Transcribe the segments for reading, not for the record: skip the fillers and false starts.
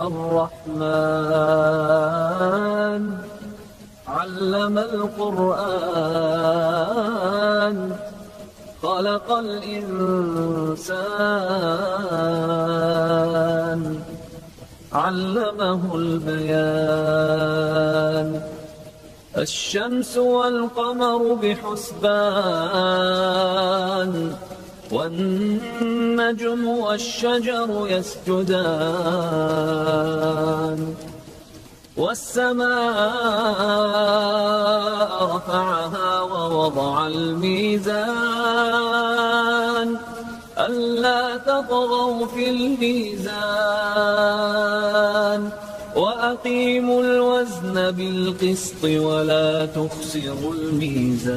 الرحمن علم القرآن خلق الإنسان علمه البيان الشمس والقمر بحسبان والنجم والشجر يسجدان والسماء رفعها ووضع الميزان ألا تطغوا في الميزان وأقيموا الوزن بالقسط ولا تخسروا الميزان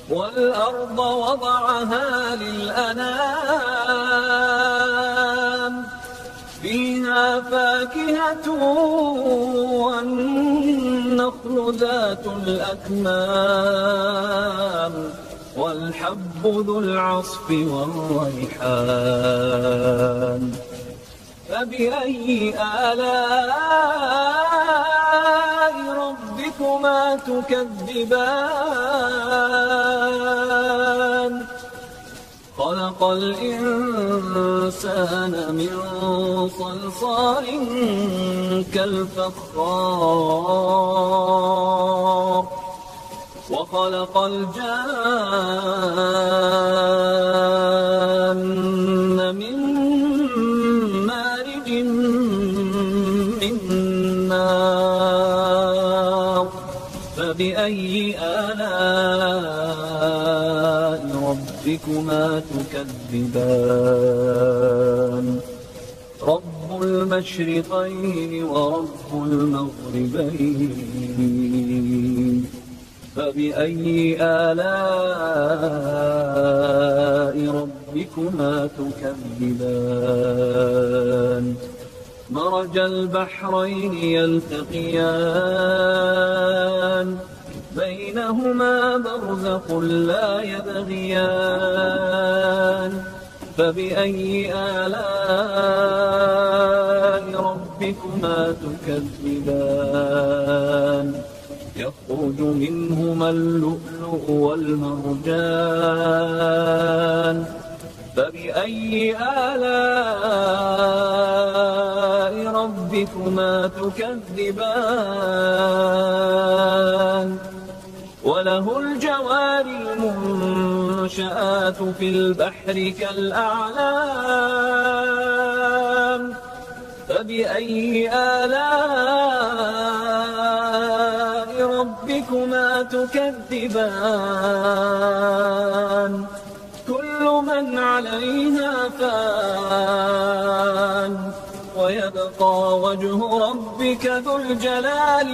والأرض وضعها للأنام فيها فاكهة والنخل ذات الأكمام والحب ذو العصف والريحان فبأي آلاء ربكما تكذبان خلق الإنسان من صلصال كالفخار وخلق الجان من مارج من نار فبأي آلاء ربكما تكذبان رب المشرقين ورب المغربين فبأي آلاء ربكما تكذبان مرج البحرين يلتقيان بينهما برزخ لا يبغيان فبأي آلاء ربكما تكذبان يخرج منهما اللؤلؤ والمرجان فبأي آلاء ربكما تكذبان وله الجوار المنشآت في البحر كالأعلام فبأي آلاء ربكما تكذبان كل من عليها فان ويبقى وجه ربك ذو الجلال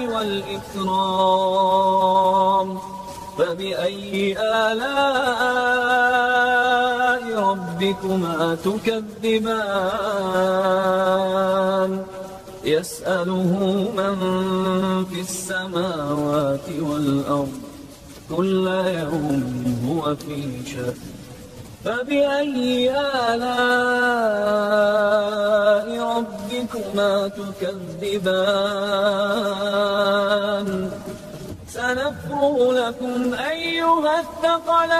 والإكرام فبأي آلاء ربكما تكذبان يسأله من في السماوات والأرض كل يوم هو في شأن فبأي آلاء ربكما تكذبان سنفرغ لكم أيها الثقلان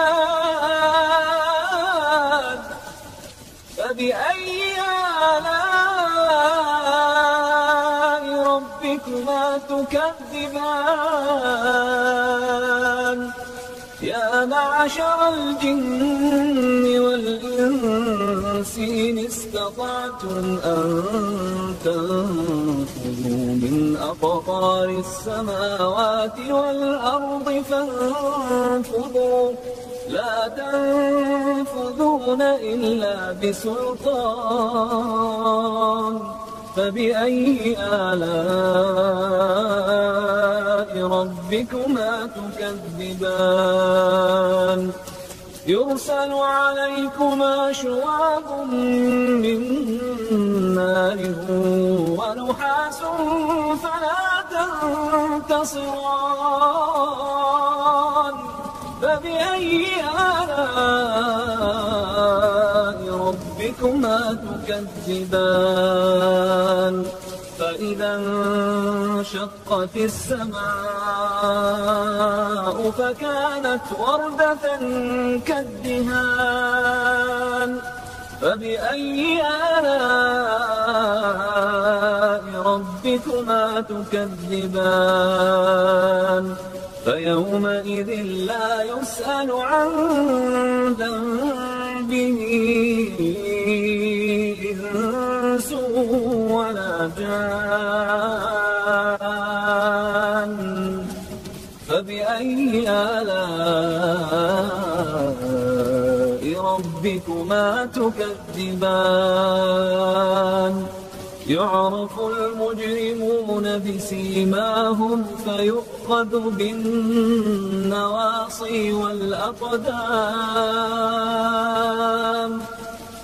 فبأي آلاء ربكما تكذبان يا معشر الجن والإنس إن استطعتم أن تنفذوا من أقطار السماوات والأرض فانفذوا لا تنفذون إلا بسلطان فبأي آلاء ربكما تكذبان يرسل عليكما شواظ من نار ونحاس فلا تنتصران فبأي آلاء ربكما ربكما تكذبان فإذا انشقت السماء فكانت وردة كالدهان فبأي آلاء ربكما تكذبان فيومئذ لا يسأل عن ذنبه إنس ولا جان فبأي آلاء ربكما تكذبان يعرف المجرمون بسيماهم فيؤخذ بالنواصي والأقدام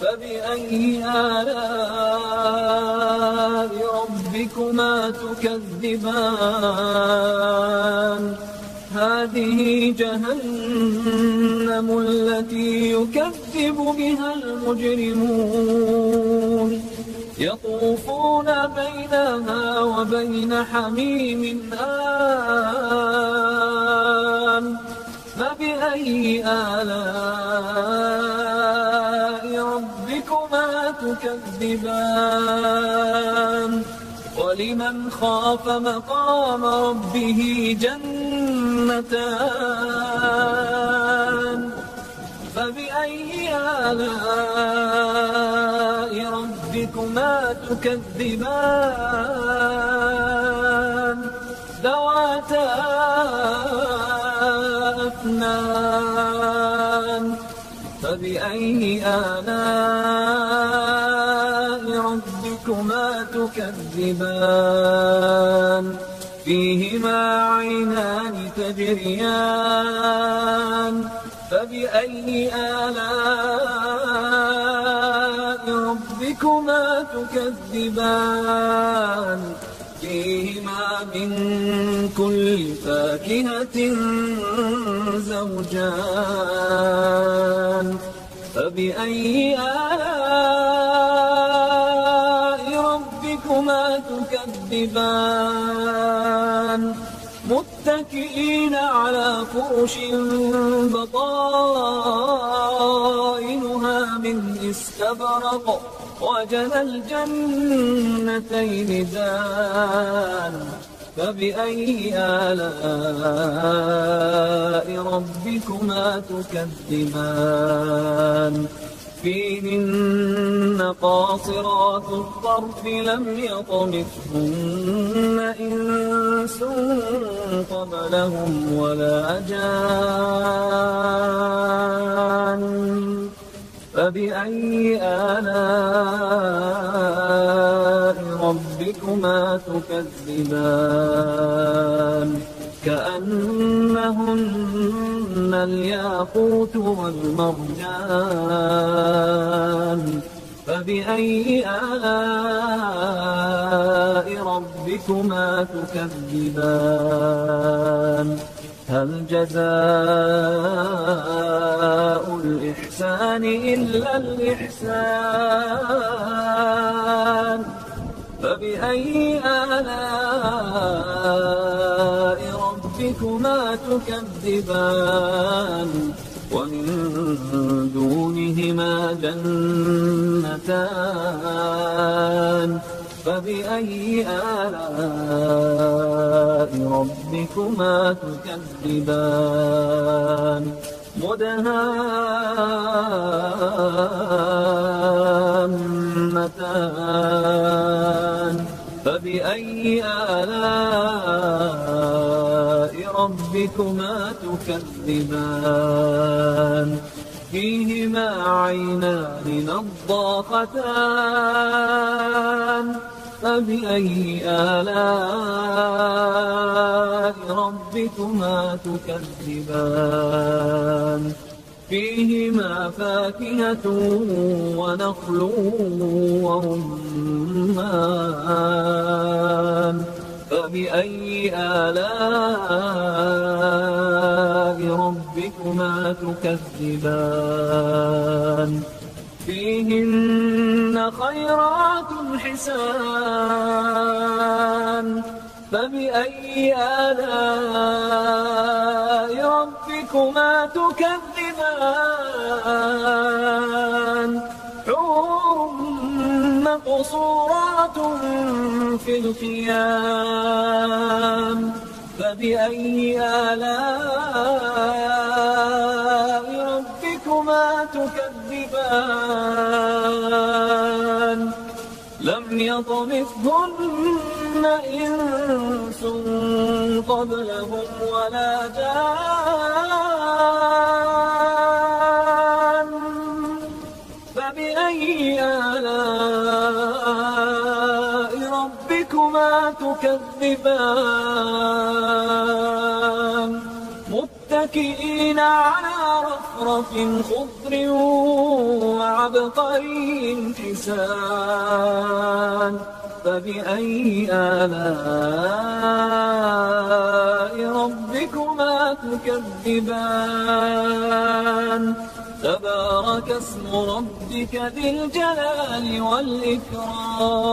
فبأي آلاء ربكما تكذبان هذه جهنم التي يكذب بها المجرمون يطوفون بينها وبين حميم آن فبأي آلاء ربكما تكذبان ولمن خاف مقام ربه جنتان فبأي آلاء ربكما تكذبان ذواتا أفنان فبأي آلاء ربكما تكذبان فيهما عينان تجريان فبأي آلاء ربكما تكذبان فيهما من كل فاكهة زوجان فبأي آلاء ربكما تكذبان متكئين على فرش بطائنها من استبرق وجنى الجنتين دان فبأي آلاء ربكما تكذبان فيهن قاصرات الطرف لم يطمثهن إنس قبلهم ولا جان فبأي آلاء ربكما تكذبان كأنهن الياقوت والمرجان فبأي آلاء ربكما تكذبان هل جزاء الإحسان إلا الإحسان فبأي آلاء ربكما تكذبان ومن دونهما جنتان فبأي آلاء ربكما تكذبان مدهامتان فبأي آلاء ربكما تكذبان فيهما عينان نضاختان فبأي آلاء ربكما تكذبان فيهما فاكهة ونخل ورمان فبأي آلاء ربكما تكذبان فيهن خيرات حسان فبأي آلاء ربكما تكذبان حور مقصورات في الخيام فبأي آلاء ربكما تكذبان لم يطمثهن إنس قبلهم ولا جان فبأي آلاء ربكما تكذبان متكئين على رفرف خضر وعبقري حسان فبأي آلاء ربكما تكذبان تبارك اسم ربك ذي الجلال والإكرام